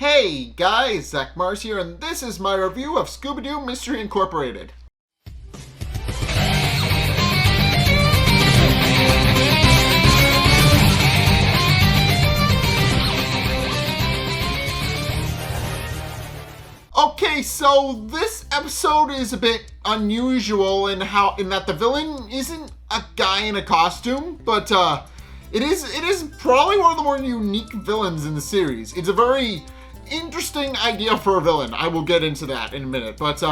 Hey guys, Zack here, and this is my review of Scooby-Doo Mystery Incorporated. Okay, so this episode is a bit unusual in that the villain isn't a guy in a costume, but it is probably one of the more unique villains in the series. It's a very interesting idea for a villain. I will get into that in a minute, but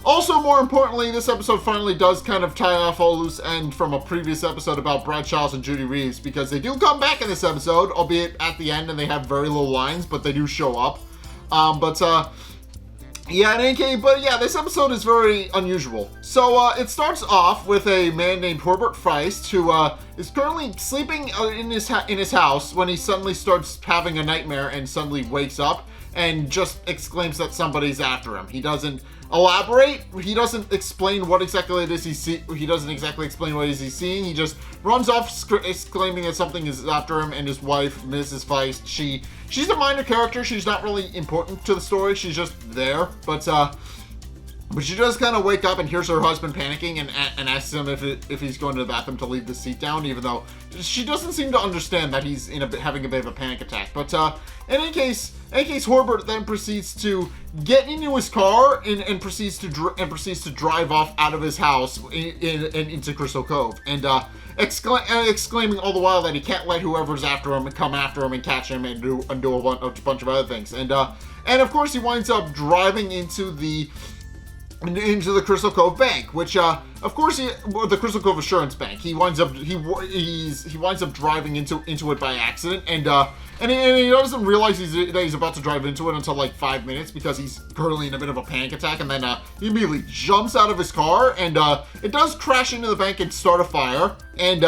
also more importantly, this episode finally does kind of tie off a loose end from a previous episode about Brad Charles and Judy Reeves, because they do come back in this episode, albeit at the end, and they have very little lines, but they do show up. This episode is very unusual. So it starts off with a man named Herbert Feist, who is currently sleeping in his house when he suddenly starts having a nightmare and suddenly wakes up and just exclaims that somebody's after him. He doesn't elaborate. He doesn't explain what exactly it is he doesn't exactly explain what he's seeing. He just runs off exclaiming that something is after him, and his wife, Mrs. Feist, she's a minor character. She's not really important to the story. She's just there, but she does kind of wake up and hears her husband panicking and asks him if he's going to the bathroom to leave the seat down, even though she doesn't seem to understand that he's having a bit of a panic attack. But in any case, Herbert then proceeds to get into his car and proceeds to drive off out of his house into Crystal Cove, and exclaiming all the while that he can't let whoever's after him come after him and catch him and do a bunch of other things. And of course he winds up driving into the Crystal Cove Bank, which the Crystal Cove Assurance Bank. He winds up driving into it by accident, and he doesn't realize that he's about to drive into it until like 5 minutes, because he's currently in a bit of a panic attack, and then he immediately jumps out of his car, and it does crash into the bank and start a fire, and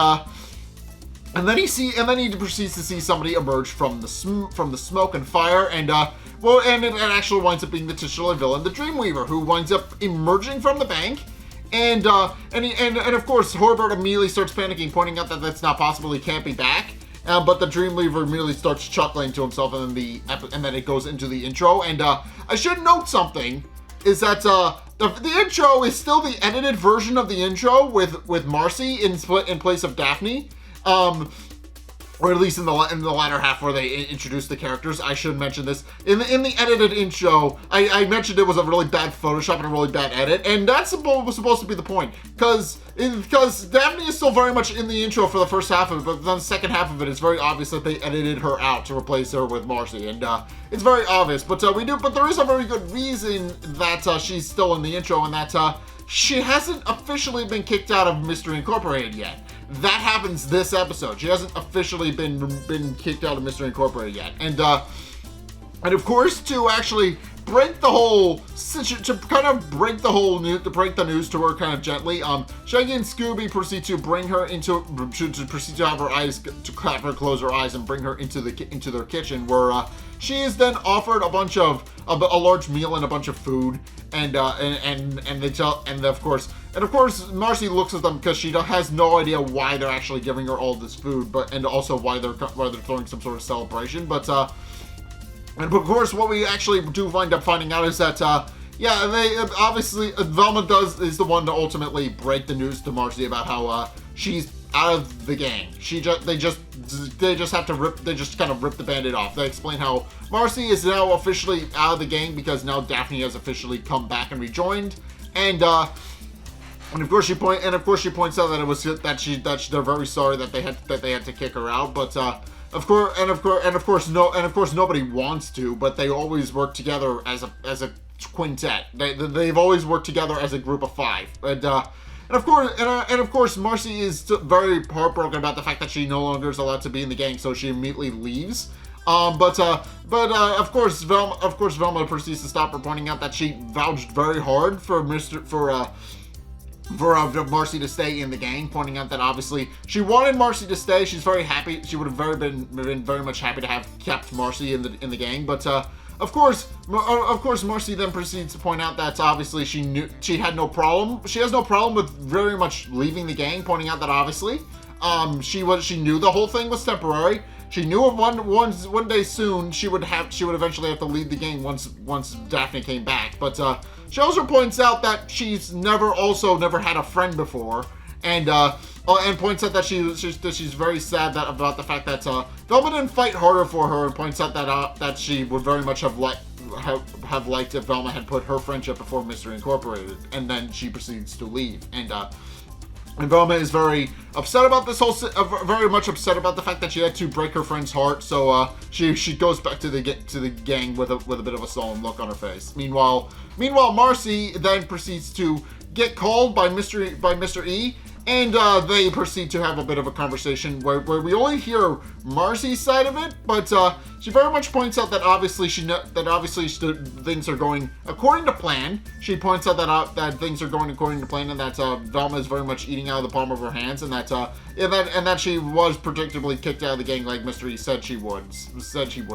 then he proceeds to see somebody emerge from the smoke and fire, and it actually winds up being the titular villain, the Dreamweaver, who winds up emerging from the bank, and of course Herbert immediately starts panicking, pointing out that that's not possible, he can't be back. But the Dreamweaver immediately starts chuckling to himself, and then it goes into the intro. And I should note something, is that the intro is still the edited version of the intro with Marcy in place of Daphne. Or at least in the latter half where they introduce the characters. I should mention this. In the edited intro, I mentioned it was a really bad Photoshop and a really bad edit, and that's supposed to be the point. Because Daphne is still very much in the intro for the first half of it, but then the second half of it is very obvious that they edited her out to replace her with Marcy, and it's very obvious. But there is a very good reason that she's still in the intro, and that she hasn't officially been kicked out of Mystery Incorporated yet. That happens this episode. She hasn't officially been kicked out of Mystery Incorporated yet. And of course, to actually break the whole news to her kind of gently, Shaggy and Scooby proceed to bring her proceed to have her close her eyes and bring her into their kitchen, where she is then offered a large meal and a bunch of food, and of course Marcy looks at them because she has no idea why they're actually giving her all this food, and also why they're throwing some sort of celebration. And of course, what we actually do wind up finding out is that Velma is the one to ultimately break the news to Marcy about how she's out of the gang. They just kind of rip the Band-Aid off. They explain how Marcy is now officially out of the gang because now Daphne has officially come back and rejoined, and of course she points out that they're very sorry that they had to kick her out, but of course nobody wants to, but they always work together as a quintet. They've always worked together as a group of five, and of course Marcy is very heartbroken about the fact that she no longer is allowed to be in the gang, so she immediately leaves. Of course Velma proceeds to stop her, pointing out that she vouched very hard for Marcy to stay in the gang, pointing out that obviously she wanted Marcy to stay. She's very happy. She would have been very much happy to have kept Marcy in the gang, but of course Marcy then proceeds to point out that obviously she has no problem with very much leaving the gang, pointing out that obviously she knew the whole thing was temporary. she knew of one day soon she would eventually have to lead the gang once Daphne came back. But she also points out that she's never had a friend before, and points out that she's very sad about the fact that Velma didn't fight harder for her, and points out that she would very much have liked if Velma had put her friendship before Mystery Incorporated. And then she proceeds to leave, and Velma is very upset about this whole, very much upset about the fact that she had to break her friend's heart. So she goes back to the gang with a bit of a sullen look on her face. Meanwhile, Marcy then proceeds to get called by Mr. E. And they proceed to have a bit of a conversation where we only hear Marcy's side of it, but she very much points out that obviously things are going according to plan. She points out that things are going according to plan, and that Velma is very much eating out of the palm of her hands, and that she was predictably kicked out of the gang like Mr. E said she would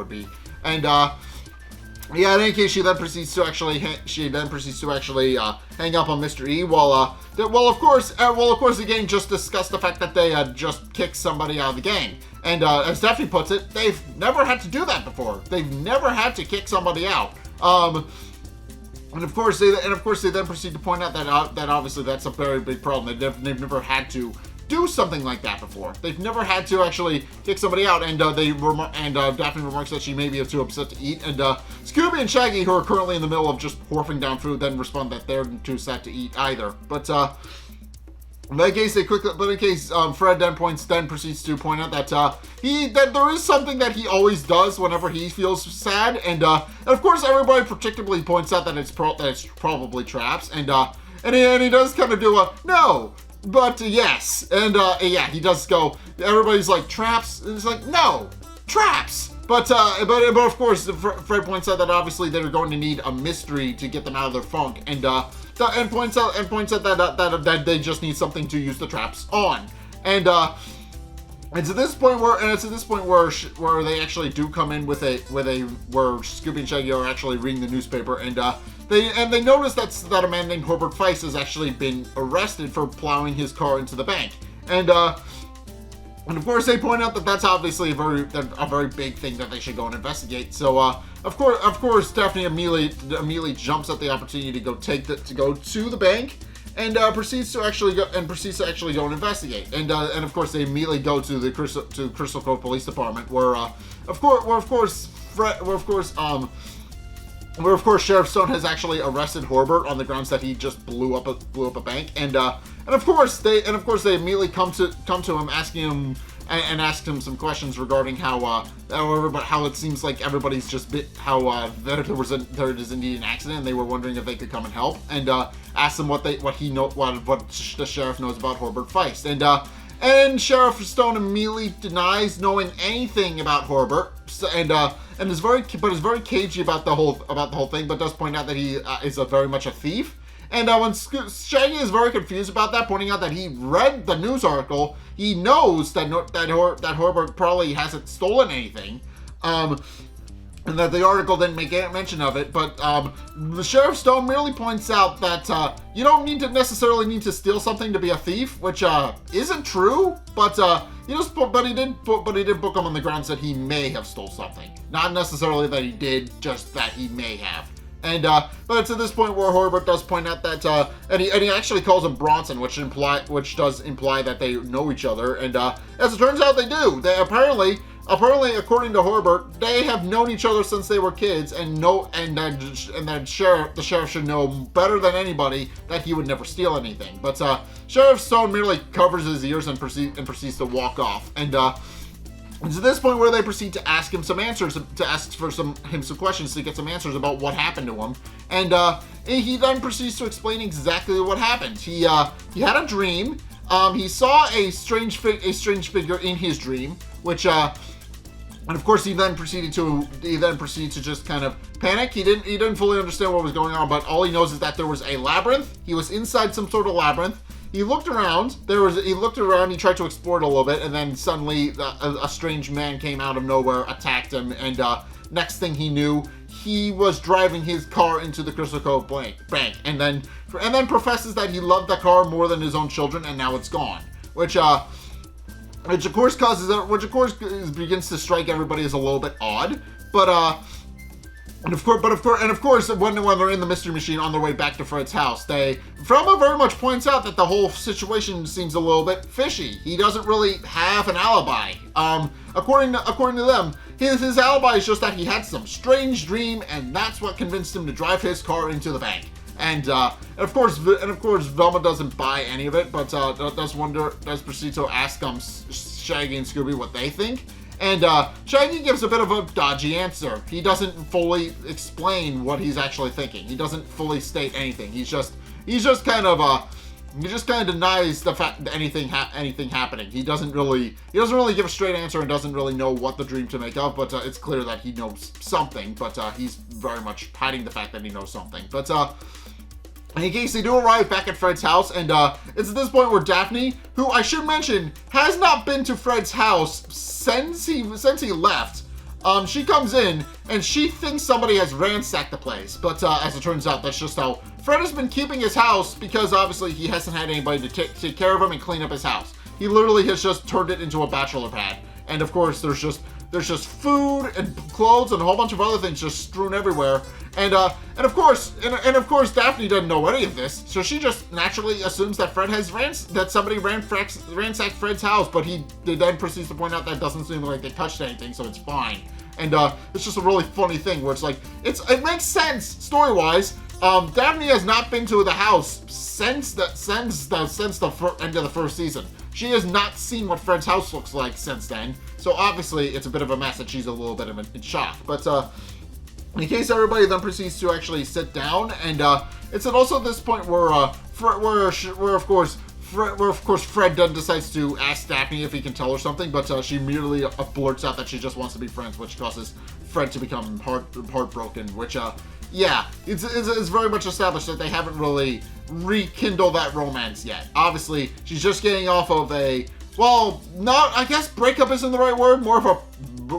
be, and yeah, in any case, she then proceeds to actually hang up on Mr. E. While of course, the gang just discussed the fact that they had just kicked somebody out of the gang. And as Daphne puts it, they've never had to do that before. They've never had to kick somebody out. And of course, they then proceed to point out that obviously that's a very big problem. They've never had to do something like that before. They've never had to actually kick somebody out, and Daphne remarks that she may be too upset to eat, and Scooby and Shaggy, who are currently in the middle of just horfing down food, then respond that they're too sad to eat either. But in that case, Fred then proceeds to point out that there is something that he always does whenever he feels sad, and of course everybody predictably points out that it's probably traps, and he does kind of do a no. But yes, and yeah, he does go. Everybody's like, traps, and it's like, no, traps. But of course, Fred points out that obviously they're going to need a mystery to get them out of their funk, and points out that they just need something to use the traps on, and it's at this point where they actually do come in where Scooby and Shaggy are actually reading the newspaper, and they notice that a man named Herbert Feist has actually been arrested for plowing his car into the bank, and of course they point out that that's obviously a very big thing that they should go and investigate. So of course Daphne immediately jumps at the opportunity to go to the bank, and proceeds to actually go and investigate. And of course they immediately go to the Crystal Cove Police Department, where of course Sheriff Stone has actually arrested Herbert on the grounds that he just blew up a bank, and of course they immediately come to him, asking him some questions regarding how it seems like everybody's just there is indeed an accident, and they were wondering if they could come and help, and ask him what the sheriff knows about Herbert Feist, and Sheriff Stone immediately denies knowing anything about Herbert, and is very cagey about the whole thing, but does point out that he is very much a thief. And when Shaggy is very confused about that, pointing out that he read the news article, he knows that Herbert probably hasn't stolen anything, and that the article didn't make any mention of it. But the Sheriff Stone merely points out that you don't necessarily need to steal something to be a thief, which isn't true. But he did book him on the grounds that he may have stole something, not necessarily that he did, just that he may have. And but it's at this point where Herbert does point out that and he actually calls him Bronson, which does imply that they know each other. And as it turns out, they do. They apparently, according to Herbert, they have known each other since they were kids, and the sheriff should know better than anybody that he would never steal anything. But Sheriff Stone merely covers his ears and proceeds to walk off. And it's at this point where they proceed to ask him some answers, to ask for some questions to get some answers about what happened to him. And he then proceeds to explain exactly what happened. He had a dream. He saw a strange figure in his dream, which and of course he then proceeded to just kind of panic. He didn't fully understand what was going on, but all he knows is that there was a labyrinth. He was inside some sort of labyrinth. He looked around. He tried to explore it a little bit, and then suddenly a strange man came out of nowhere, attacked him, and next thing he knew, he was driving his car into the Crystal Cove bank, and then professes that he loved the car more than his own children, and now it's gone. Which which of course begins to strike everybody as a little bit odd. But of course, when they're in the mystery machine on their way back to Fred's house, Velma very much points out that the whole situation seems a little bit fishy. He doesn't really have an alibi. According to them, his alibi is just that he had some strange dream, and that's what convinced him to drive his car into the bank. And of course, Velma doesn't buy any of it, but does proceed to ask Shaggy and Scooby what they think. And Shaggy gives a bit of a dodgy answer. He doesn't fully explain what he's actually thinking. He doesn't fully state anything. He just kind of denies the fact that anything happening. He doesn't really give a straight answer and doesn't really know what the dream to make of. But it's clear that he knows something. But he's very much hiding the fact that he knows something. But in case they do arrive back at Fred's house, and it's at this point where Daphne, who I should mention has not been to Fred's house since he left, she comes in and she thinks somebody has ransacked the place. But as it turns out, that's just how Fred has been keeping his house, because obviously he hasn't had anybody to take care of him and clean up his house. He literally has just turned it into a bachelor pad, and of course there's just food and clothes and a whole bunch of other things just strewn everywhere. And of course Daphne doesn't know any of this, so she just naturally assumes that somebody ransacked Fred's house, but he then proceeds to point out that it doesn't seem like they touched anything, so it's fine. And it's just a really funny thing where it's like, it makes sense story-wise. Daphne has not been to the house since the end of the first season. She has not seen what Fred's house looks like since then, so obviously it's a bit of a mess and she's a little bit in shock. But in case everybody then proceeds to actually sit down, and it's also at this point where of course Fred then decides to ask Daphne if he can tell her something, but she merely blurts out that she just wants to be friends, which causes Fred to become heartbroken, which it's very much established that they haven't really rekindled that romance yet. Obviously, she's just getting off of I guess breakup isn't the right word, more of a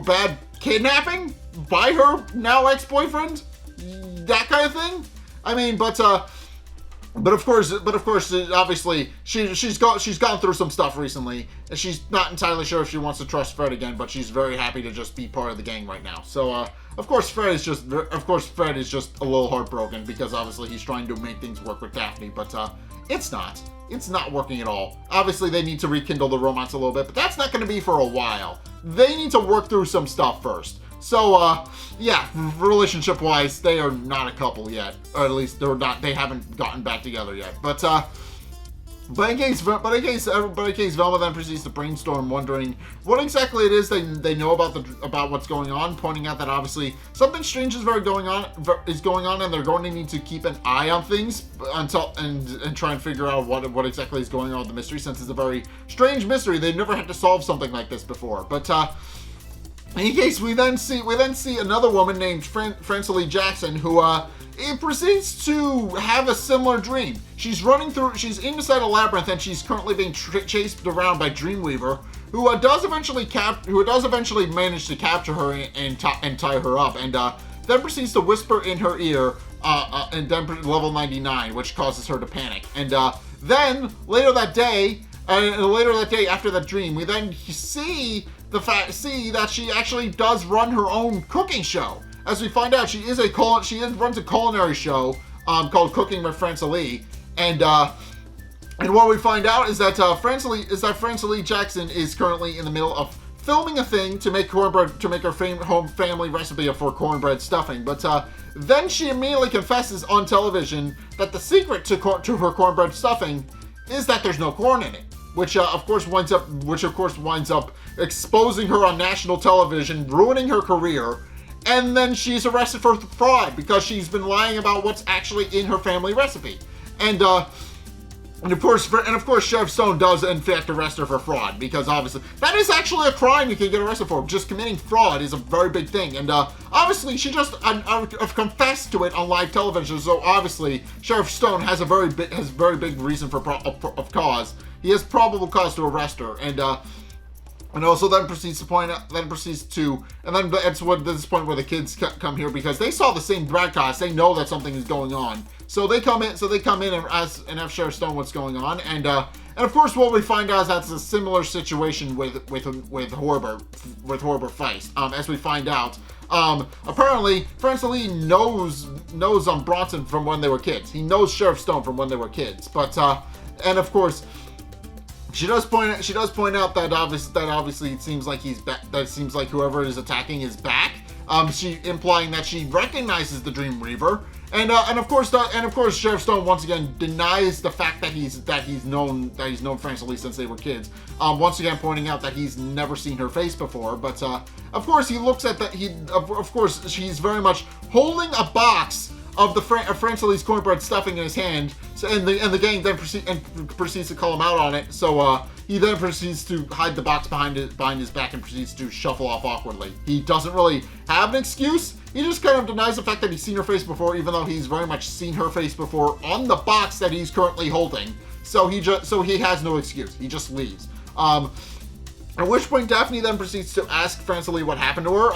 bad kidnapping by her now ex-boyfriend, that kind of thing. I mean, but of course, obviously, she's gone through some stuff recently, and she's not entirely sure if she wants to trust Fred again, but she's very happy to just be part of the gang right now. So, of course, Fred is just a little heartbroken, because obviously he's trying to make things work with Daphne, but it's not working at all. Obviously, they need to rekindle the romance a little bit, but that's not going to be for a while. They need to work through some stuff first. So, yeah, relationship-wise, they are not a couple yet, or at least they haven't gotten back together yet. But in case Velma then proceeds to brainstorm, wondering what exactly it is they know about what's going on, pointing out that obviously something strange is going on, and they're going to need to keep an eye on things and try and figure out what exactly is going on with the mystery, since it's a very strange mystery. They've never had to solve something like this before. But in any case, we then see another woman named Francie Jackson, who proceeds to have a similar dream. She's inside a labyrinth, and she's currently being chased around by Dreamweaver, who does eventually manage to capture her and tie her up, and then proceeds to whisper in her ear, and then level 99, which causes her to panic. And then later that day, after that dream, we then see that she actually does run her own cooking show. As we find out, she runs a culinary show called Cooking with Francie, and what we find out is that Francie Jackson is currently in the middle of filming a thing to make her home family recipe for cornbread stuffing. But then she immediately confesses on television that the secret to her cornbread stuffing is that there's no corn in it, which of course winds up exposing her on national television, ruining her career. And then she's arrested for fraud because she's been lying about what's actually in her family recipe. And of course, Sheriff Stone does in fact arrest her for fraud, because obviously that is actually a crime you can get arrested for. Just committing fraud is a very big thing, and obviously she just confessed to it on live television. So obviously Sheriff Stone has very big reason for cause. He has probable cause to arrest her, and also then proceeds to and then it's this point where the kids come here because they saw the same broadcast. They know that something is going on, so they come in and have Sheriff Stone what's going on, and of course, what we find out is that's a similar situation with Horbert Feist. As we find out, apparently Francis knows Bronson from when they were kids. He knows Sheriff Stone from when they were kids. But and of course, she does point out that obviously it seems like he's back. That it seems like whoever is attacking is back. She implying that she recognizes the Dreamweaver, and of course Sheriff Stone once again denies the fact that he's known Francis Lee since they were kids. Once again pointing out that he's never seen her face before, but of course he looks at that. Of course she's very much holding a box of the Francis Lee's cornbread stuffing in his hand, and the gang then proceeds to call him out on it. So he then proceeds to hide the box behind his back and proceeds to shuffle off awkwardly. He doesn't really have an excuse. He just kind of denies the fact that he's seen her face before, even though he's very much seen her face before on the box that he's currently holding. So he has no excuse. He just leaves. At which point Daphne then proceeds to ask Francis Lee what happened to her,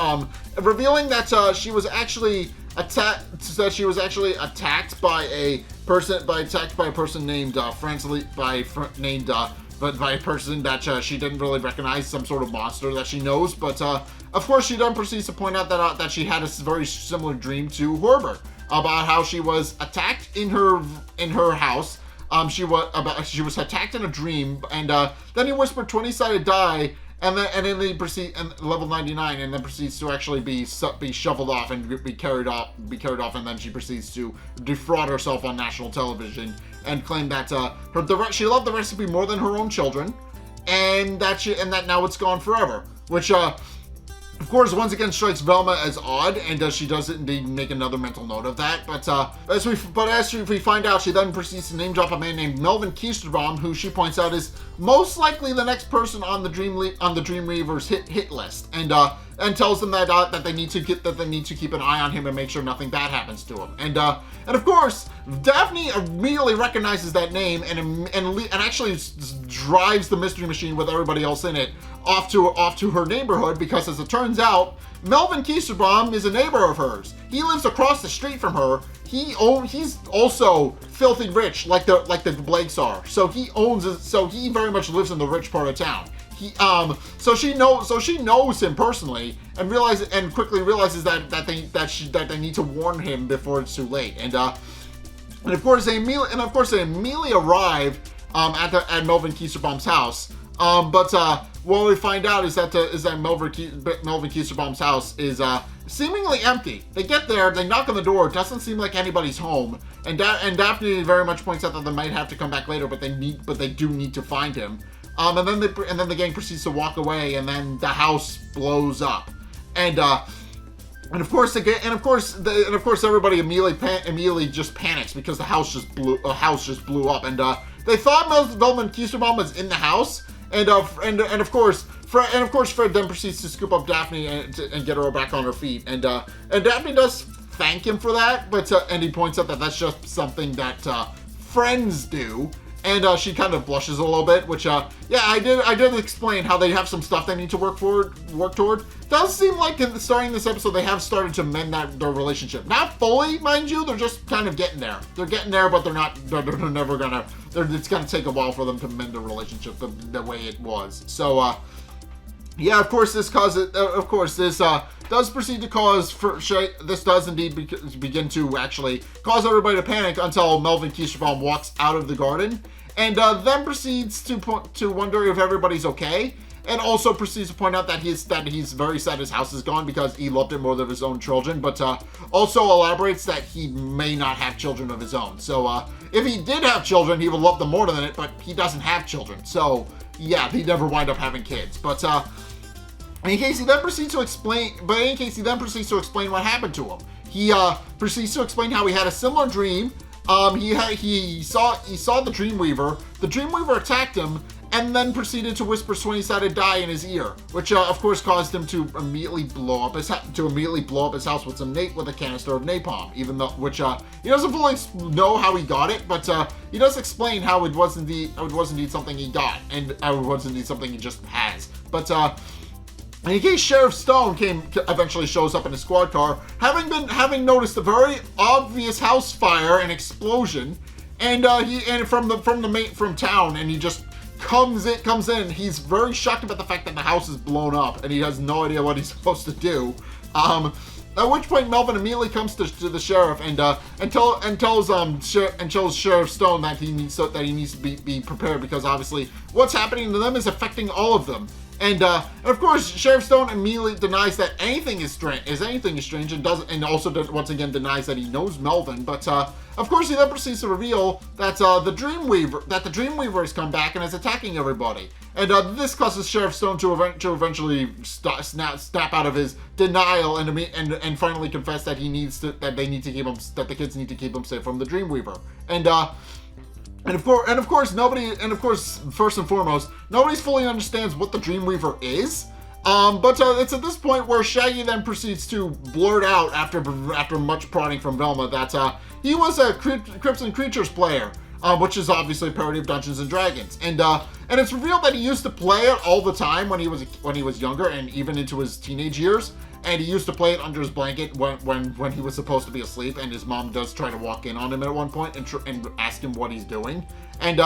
revealing that she was actually attacked by a person named Francis Lee, by a person that she didn't really recognize, some sort of monster that she knows. But of course she then proceeds to point out that she had a very similar dream to Horbert about how she was attacked in her house. She was attacked in a dream, and then he whispered 20-sided die, and then he proceeds and level 99, and then proceeds to actually be shuffled off and be carried off, and then she proceeds to defraud herself on national television and claim that she loved the recipe more than her own children, and that now it's gone forever, which of course, once again strikes Velma as odd, and she does indeed make another mental note of that. But as we find out, she then proceeds to name drop a man named Melvin Keisterbaum, who she points out is most likely the next person on the Dreamweaver's hit list, and tells them that they need to keep an eye on him and make sure nothing bad happens to him. And of course, Daphne immediately recognizes that name and actually drives the mystery machine with everybody else in it off to her neighborhood, because as it turns out, Melvin Keisterbaum is a neighbor of hers. He lives across the street from her. He's also filthy rich, like the Blakes are. So he very much lives in the rich part of town. So she knows him personally, and quickly realizes that they need to warn him before it's too late. And of course they immediately arrive at Melvin Keisterbaum's house. But what we find out is that Melvin Keisterbaum's house is seemingly empty. They get there, they knock on the door. It doesn't seem like anybody's home, and Daphne very much points out that they might have to come back later, but they do need to find him. And then the gang proceeds to walk away, and then the house blows up, and of course everybody immediately just panics because the house just blew up, and they thought Melvin Keisterbaum was in the house. And of course Fred then proceeds to scoop up Daphne and get her back on her feet, and Daphne does thank him for that, but and he points out that that's just something that friends do, and she kind of blushes a little bit, which I did explain how they have some stuff they need to work toward. Does seem like starting this episode they have started to mend their relationship. Not fully, mind you. They're just kind of getting there. They're getting there, but they're never gonna. It's gonna take a while for them to mend the relationship the way it was. So yeah, of course this does proceed to cause this does indeed begin to actually cause everybody to panic until Melvin Keisterbaum walks out of the garden, and then proceeds to wonder if everybody's okay. And also proceeds to point out that he's very sad his house is gone because he loved it more than his own children, but also elaborates that he may not have children of his own. So if he did have children, he would love them more than it, but he doesn't have children. So yeah, he never wind up having kids. But in case he then proceeds to explain what happened to him. He proceeds to explain how he had a similar dream. He saw the Dreamweaver. The Dreamweaver attacked him, and then proceeded to whisper 20-sided die in his ear, which of course caused him to immediately blow up his house with a canister of napalm. Even though, which he doesn't fully know how he got it, but he does explain how it was indeed something he got, and how it was indeed something he just has. But in case Sheriff Stone eventually shows up in his squad car, having noticed a very obvious house fire and explosion. and from town, and he just comes in. He's very shocked about the fact that the house is blown up, and he has no idea what he's supposed to do. At which point Melvin immediately comes to the sheriff and tells Sheriff Stone that he needs to be prepared, because obviously what's happening to them is affecting all of them. And of course, Sheriff Stone immediately denies that anything is strange, and also once again denies that he knows Melvin. But of course, he then proceeds to reveal that the Dreamweaver has come back and is attacking everybody. And this causes Sheriff Stone to eventually snap out of his denial and finally confess that the kids need to keep him safe from the Dreamweaver. And of course, first and foremost, nobody fully understands what the Dreamweaver is. But it's at this point where Shaggy then proceeds to blurt out, after much prodding from Velma, that he was a Crypts and Creatures player, which is obviously a parody of Dungeons and Dragons. And it's revealed that he used to play it all the time when he was younger and even into his teenage years. And he used to play it under his blanket when he was supposed to be asleep, and his mom does try to walk in on him at one point and ask him what he's doing. And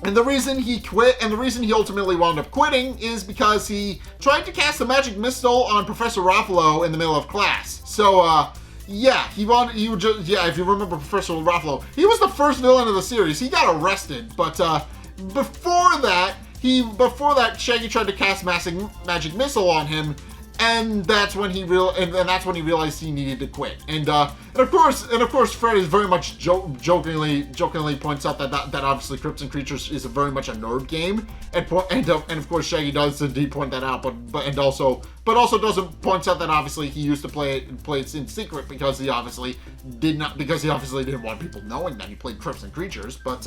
the reason he quit, and the reason he ultimately wound up quitting, is because he tried to cast a magic missile on Professor Ruffalo in the middle of class. So, if you remember Professor Ruffalo, he was the first villain of the series. He got arrested, but before that, Shaggy tried to cast magic missile on him. And that's when he realized he needed to quit. And of course, Fred is very much jokingly points out that obviously Crypts and Creatures is very much a nerd game, and of course Shaggy does indeed point that out, but also doesn't points out that obviously he used to play it in secret because he obviously didn't want people knowing that he played Crypts and Creatures, but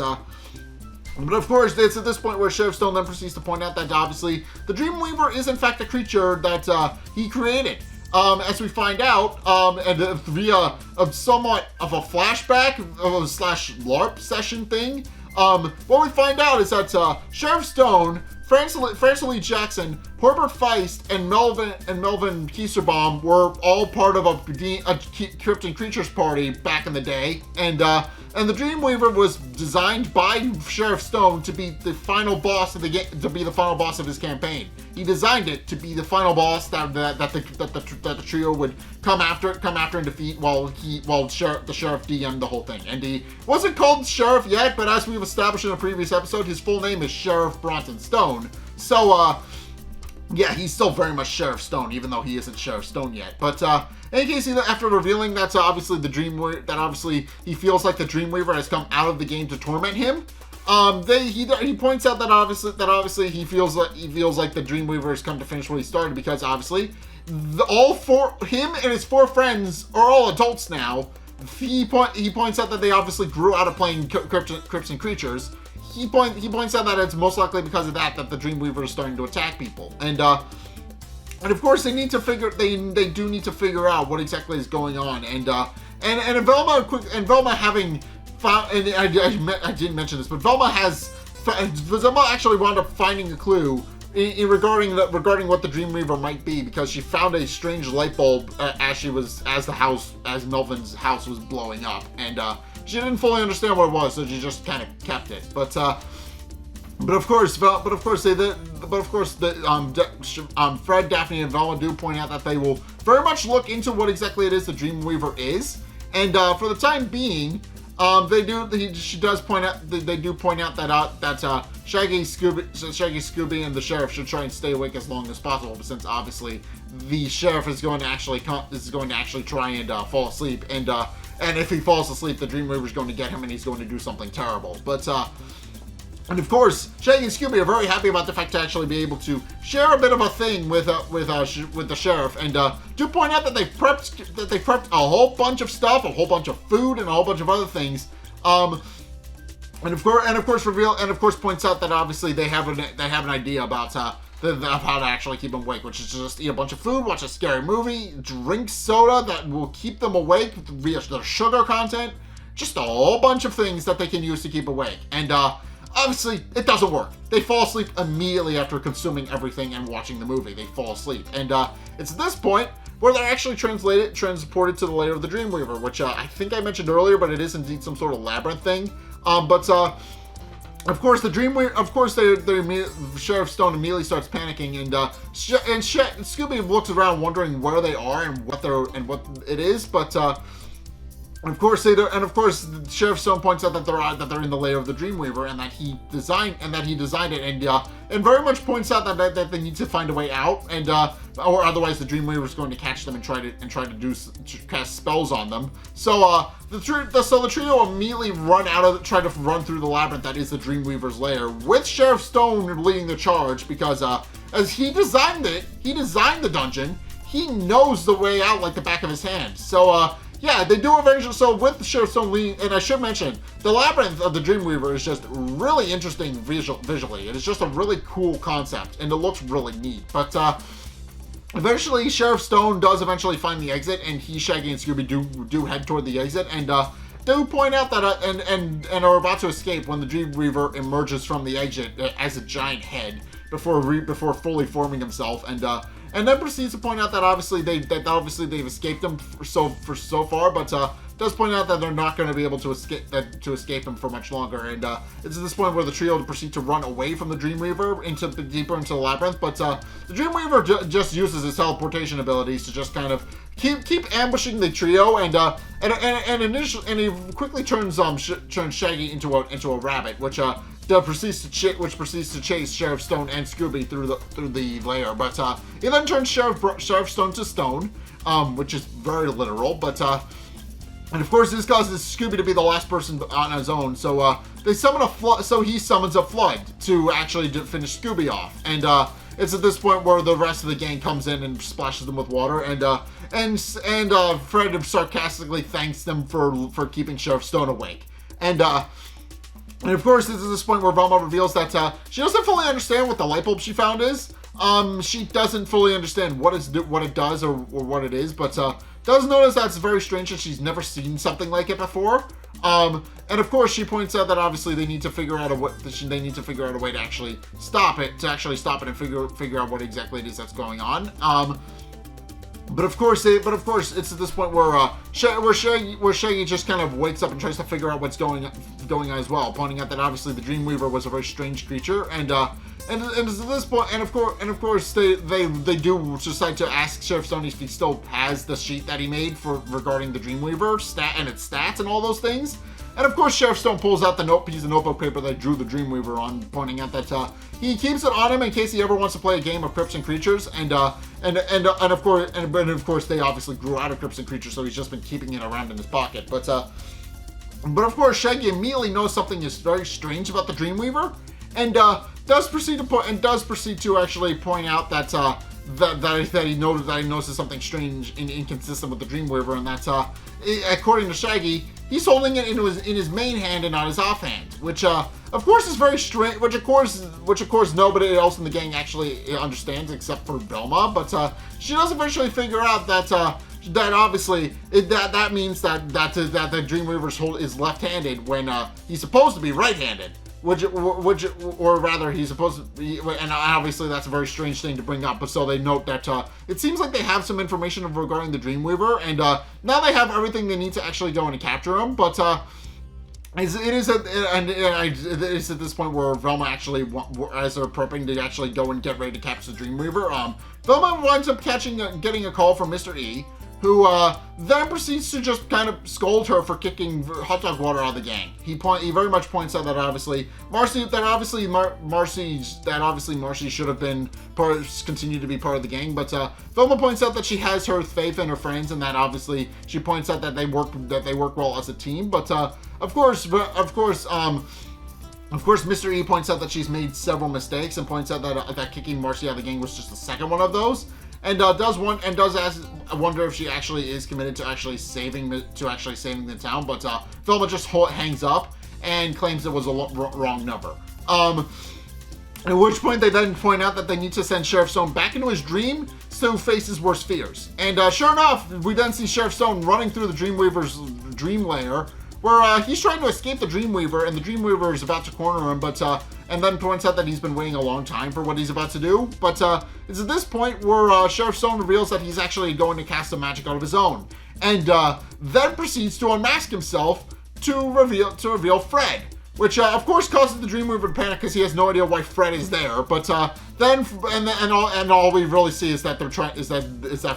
of course, it's at this point where Sheriff Stone then proceeds to point out that obviously the Dreamweaver is in fact a creature that he created. As we find out, and via somewhat of a flashback slash LARP session thing, what we find out is that Sheriff Stone, Francis Lee Jackson, Herbert Feist, and Melvin Kieserbaum were all part of a Crypts and Creatures party back in the day, and the Dreamweaver was designed by Sheriff Stone to be the final boss of the game, to be the final boss of his campaign. He designed it to be the final boss that the trio would come after and defeat while the sheriff DM'd the whole thing. And he wasn't called Sheriff yet, but as we've established in a previous episode, his full name is Sheriff Bronson Stone. So yeah, he's still very much Sheriff Stone, even though he isn't Sheriff Stone yet. But in case after revealing that's obviously he feels like the Dreamweaver has come out of the game to torment him. He points out that obviously he feels like the Dreamweaver has come to finish what he started, because obviously him and his four friends are all adults now. He points out that they obviously grew out of playing Crypts and Creatures. He points out that it's most likely because of that the Dreamweaver is starting to attack people, and of course they do need to figure out what exactly is going on, and Velma having found, and I didn't mention this, but Velma actually wound up finding a clue regarding what the Dreamweaver might be, because she found a strange light bulb as Melvin's house was blowing up, and she didn't fully understand what it was, so she just kind of kept it. But of course, Fred, Daphne, and Velma do point out that they will very much look into what exactly it is the Dreamweaver is, and for the time being, they do point out that Shaggy, Scooby, and the sheriff should try and stay awake as long as possible, since obviously the sheriff is going to actually try and fall asleep, and if he falls asleep, the Dreamweaver is going to get him, and he's going to do something terrible. But and of course, Shaggy and Scooby are very happy about the fact to actually be able to share a bit of a thing with the sheriff, and do point out that they prepped a whole bunch of stuff, a whole bunch of food, and a whole bunch of other things. And of course points out that obviously they have an idea about how to actually keep them awake, which is just eat a bunch of food, watch a scary movie, drink soda that will keep them awake via the sugar content, just a whole bunch of things that they can use to keep awake. And obviously, it doesn't work. They fall asleep immediately after consuming everything and watching the movie. They fall asleep. And it's at this point where they're actually transported to the lair of the Dreamweaver, which I think I mentioned earlier, but it is indeed some sort of labyrinth thing. Of course, the Dreamweaver. Of course, Sheriff Stone immediately starts panicking, and Scooby looks around, wondering where they are and what it is. But of course, Sheriff Stone points out that they're in the lair of the Dreamweaver, and that he designed it, and very much points out that they need to find a way out, and or otherwise the Dreamweaver is going to catch them and try to cast spells on them. So the trio immediately try to run through the labyrinth that is the Dreamweaver's lair, with Sheriff Stone leading the charge, because as he designed the dungeon, he knows the way out like the back of his hand. So yeah, they do eventually. So with Sheriff Stone leading, and I should mention, the labyrinth of the Dreamweaver is just really interesting visually. It is just a really cool concept, and it looks really neat. But eventually, Sheriff Stone does eventually find the exit, and Shaggy, and Scooby do head toward the exit, and do point out that and are about to escape when the Dreamweaver emerges from the exit as a giant head before fully forming himself, and then proceeds to point out that obviously they've escaped him so far, but does point out that they're not going to be able to escape him for much longer. And it's at this point where the trio proceed to run away from the Dreamweaver deeper into the labyrinth. But the Dreamweaver just uses his teleportation abilities to just kind of keep ambushing the trio, and he quickly turns Shaggy into a rabbit, which proceeds to chase Sheriff Stone and Scooby through the lair. But he then turns Sheriff Stone to stone, which is very literal. But and of course, this causes Scooby to be the last person on his own. So he summons a flood to actually finish Scooby off. And it's at this point where the rest of the gang comes in and splashes them with water. And Fred sarcastically thanks them for keeping Sheriff Stone awake. And of course, this is this point where Velma reveals that she doesn't fully understand what the light bulb she found is. She doesn't fully understand what it does or what it is, but does notice that's very strange and she's never seen something like it before. And of course, she points out that obviously they need to figure out a way to actually stop it, and figure out what exactly it is that's going on. But of course, it's at this point where Shaggy just kind of wakes up and tries to figure out what's going on as well, pointing out that obviously the Dreamweaver was a very strange creature, and it's at this point, and of course, they do decide to ask Sheriff Stone if he still has the sheet that he made regarding the Dreamweaver and its stats and all those things. And of course, Sheriff Stone pulls out the piece of notebook paper that drew the Dreamweaver on, pointing out that he keeps it on him in case he ever wants to play a game of Crypts and Creatures. And of course, they obviously grew out of Crypts and Creatures, so he's just been keeping it around in his pocket. But of course, Shaggy immediately knows something is very strange about the Dreamweaver, and does proceed to actually point out that that he notices something strange and inconsistent with the Dreamweaver, and that's according to Shaggy, he's holding it in his main hand and not his offhand, which of course is very strange. Which of course nobody else in the gang actually understands except for Velma. But she does eventually figure out that obviously that means that the Dreamweaver is left-handed when he's supposed to be right-handed. Or rather, he's supposed to be, and obviously that's a very strange thing to bring up, but so they note that it seems like they have some information regarding the Dreamweaver, and now they have everything they need to actually go in and capture him, but it is at this point where Velma actually, as they're prepping to actually go and get ready to capture the Dreamweaver, Velma winds up getting a call from Mr. E, who then proceeds to just kind of scold her for kicking hot dog water out of the gang. He very much points out that obviously Marcy should have been continue to be part of the gang, but Velma points out that she has her faith in her friends, and that obviously she points out that they work well as a team. But of course, Mr. E points out that she's made several mistakes, and points out that kicking Marcy out of the gang was just the second one of those. And does wonder if she actually is committed to actually saving the town, but Velma just hangs up and claims it was a wrong number. At which point they then point out that they need to send Sheriff Stone back into his dream to face his worst fears. And sure enough, we then see Sheriff Stone running through the Dreamweaver's dream lair, where he's trying to escape the Dreamweaver, and the Dreamweaver is about to corner him, but and then points out that he's been waiting a long time for what he's about to do. But it's at this point where Sheriff Stone reveals that he's actually going to cast some magic out of his own, and then proceeds to unmask himself to reveal Fred. Which, of course, causes the Dreamweaver to panic because he has no idea why Fred is there. But then all we really see is that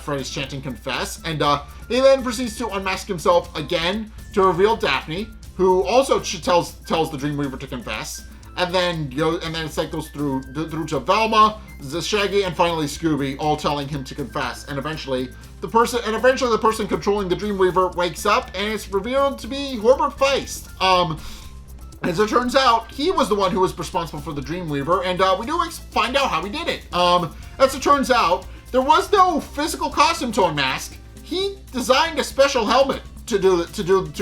Fred is chanting "confess," and he then proceeds to unmask himself again to reveal Daphne, who also tells the Dreamweaver to confess, and then it's like goes through to Velma, Shaggy, and finally Scooby, all telling him to confess, and eventually the person controlling the Dreamweaver wakes up, and it's revealed to be Herbert Feist. As it turns out, he was the one who was responsible for the Dreamweaver, and we do find out how he did it. As it turns out, there was no physical costume to unmask. He designed a special helmet to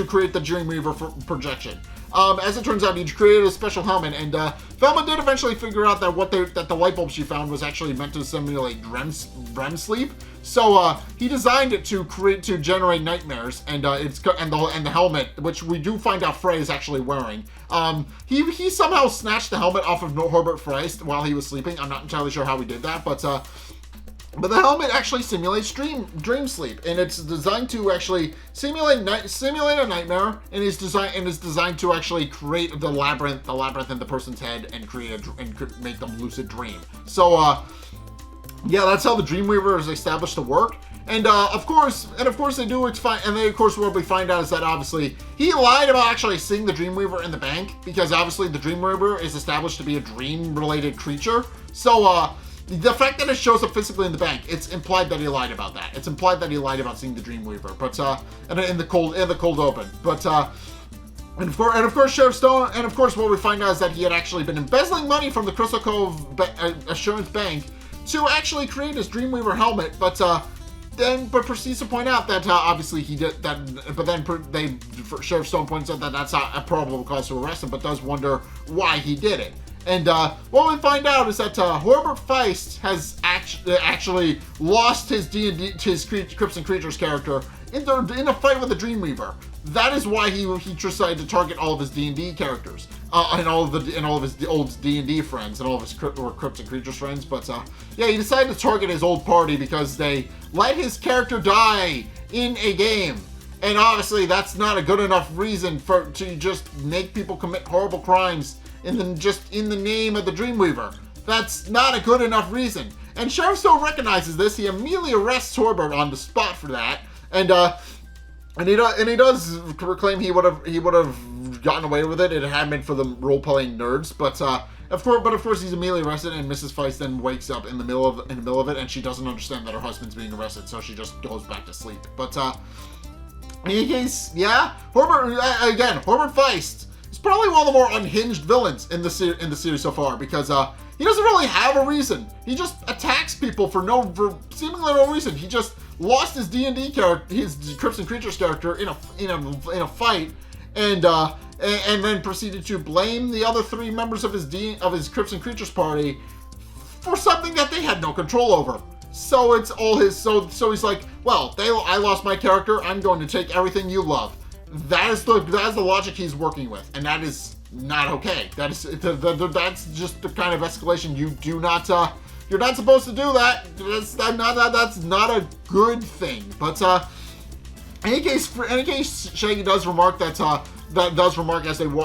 create the Dreamweaver projection. As it turns out, he created a special helmet, and Velma did eventually figure out that the light bulb she found was actually meant to simulate REM sleep. So he designed it to generate nightmares, and the helmet, which we do find out Frey is actually wearing. He somehow snatched the helmet off of Herbert Feist while he was sleeping. I'm not entirely sure how he did that, but the helmet actually simulates dream sleep, and it's designed to actually simulate a nightmare, and is designed to actually create the labyrinth in the person's head and make them lucid dream. So yeah, that's how the Dreamweaver is established to work. And of course they do find, and then of course what we find out is that obviously he lied about actually seeing the Dreamweaver in the bank, because obviously the Dreamweaver is established to be a dream-related creature. So the fact that it shows up physically in the bank, it's implied that he lied about that. It's implied that he lied about seeing the Dreamweaver, but in the cold open. But and of course Sheriff Stone, and of course what we find out is that he had actually been embezzling money from the Crystal Cove Assurance Bank to actually create his Dreamweaver helmet, but proceeds to point out that obviously he did that, but then Sheriff Stone points out that that's not a probable cause to arrest him, but does wonder why he did it. And what we find out is that Herbert Feist has actually lost his Crypts and Creatures character in a fight with the Dreamweaver. That is why he decided to target all of his D&D characters, and all of his old D&D friends, and all of his Crypts and Creatures friends. But yeah, he decided to target his old party because they let his character die in a game. And obviously, that's not a good enough reason to just make people commit horrible crimes in the name of the Dreamweaver. That's not a good enough reason. And Sheriff Stone recognizes this. He immediately arrests Herbert on the spot for that, and he does proclaim he would have gotten away with it if it hadn't been for the role-playing nerds. But of course he's immediately arrested, and Mrs. Feist then wakes up in the middle of it, and she doesn't understand that her husband's being arrested, so she just goes back to sleep. But in any case, yeah, Herbert Feist is probably one of the more unhinged villains in the series so far, because he doesn't really have a reason. He just attacks people for seemingly no reason. He just lost his D&D character, his Crypts and Creatures character in a fight, and then proceeded to blame the other three members of his Crypts and Creatures party for something that they had no control over. So it's all his. So he's like, well, I lost my character. I'm going to take everything you love. That is the logic he's working with, and that is not okay. That's just the kind of escalation you do not. You're not supposed to do that. That's not a good thing. But in any case, Shaggy does remark that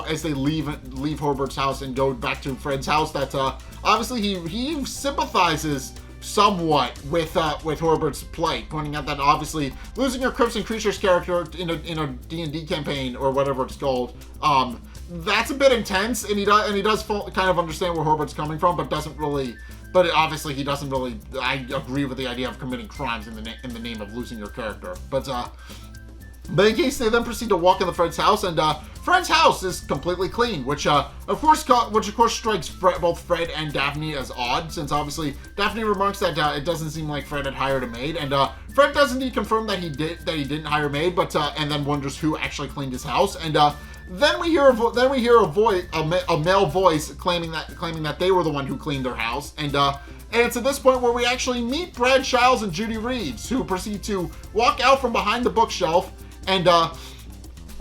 as they leave Herbert's house and go back to Fred's house, that obviously he sympathizes somewhat with Herbert's plight, pointing out that obviously losing your Crypts and Creatures character in a D&D campaign or whatever it's called, that's a bit intense, and he does kind of understand where Herbert's coming from, but doesn't really. But obviously he doesn't really. I agree with the idea of committing crimes in the name of losing your character. But in case, they then proceed to walk into Fred's house, and Fred's house is completely clean, which of course strikes both Fred and Daphne as odd, since obviously Daphne remarks that it doesn't seem like Fred had hired a maid, and Fred does indeed confirm that he didn't hire a maid, but and then wonders who actually cleaned his house, and then we hear a male voice claiming that they were the one who cleaned their house, and it's at this point where we actually meet Brad Shiles and Judy Reeves, who proceed to walk out from behind the bookshelf, and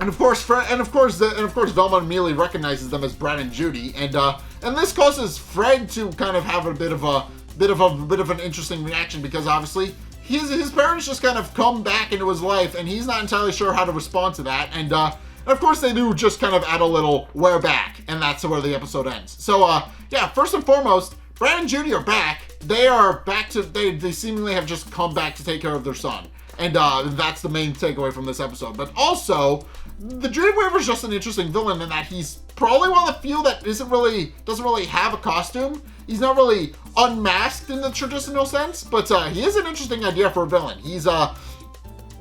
And of course, Velma immediately recognizes them as Brad and Judy, and this causes Fred to kind of have a bit of an interesting reaction, because obviously his parents just kind of come back into his life, and he's not entirely sure how to respond to that, and of course they do just kind of add a little "we're back," and that's where the episode ends. So yeah, first and foremost, Brad and Judy are back. They are back to they seemingly have just come back to take care of their son. And that's the main takeaway from this episode. But also, the Dreamweaver is just an interesting villain in that he's probably one of the few that doesn't really have a costume. He's not really unmasked in the traditional sense, but he is an interesting idea for a villain. He's a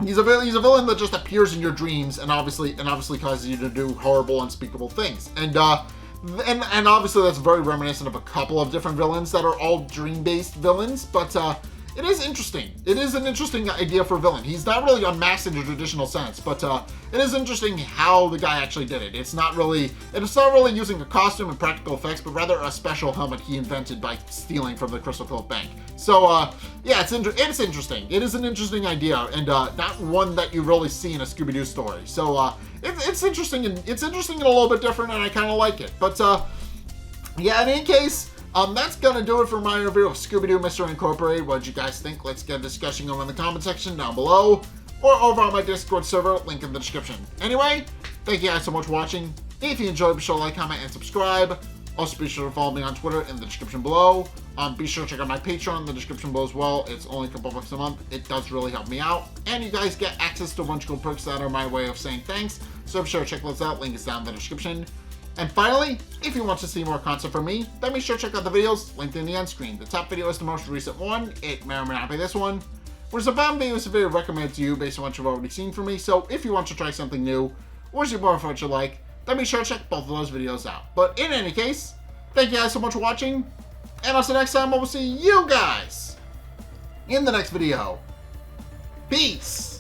villain that just appears in your dreams and obviously causes you to do horrible, unspeakable things. And obviously that's very reminiscent of a couple of different villains that are all dream-based villains, but it is interesting. It is an interesting idea for a villain. He's not really unmasked in the traditional sense, but it is interesting how the guy actually did it. It's not really using a costume and practical effects, but rather a special helmet he invented by stealing from the Crystal Cove Bank. So yeah, it's interesting. It is an interesting idea, and not one that you really see in a Scooby-Doo story. So it's interesting, and it's interesting and a little bit different, and I kind of like it. But yeah, in any case, that's gonna do it for my review of Scooby-Doo Mystery Incorporated. What did you guys think? Let's get a discussion going in the comment section down below, or over on my Discord server, link in the description. Anyway, thank you guys so much for watching. If you enjoyed, be sure to like, comment, and subscribe. Also, be sure to follow me on Twitter in the description below. Be sure to check out my Patreon in the description below as well. It's only a couple bucks a month. It does really help me out. And you guys get access to a bunch of cool perks that are my way of saying thanks. So be sure to check those out. Link is down in the description. And finally, if you want to see more content from me, then be sure to check out the videos linked in the end screen. The top video is the most recent one. It may or may not be this one. Whereas the bottom video is a video recommended to you based on what you've already seen from me. So if you want to try something new, or see more of what you like, then be sure to check both of those videos out. But in any case, thank you guys so much for watching. And until next time, I will see you guys in the next video. Peace!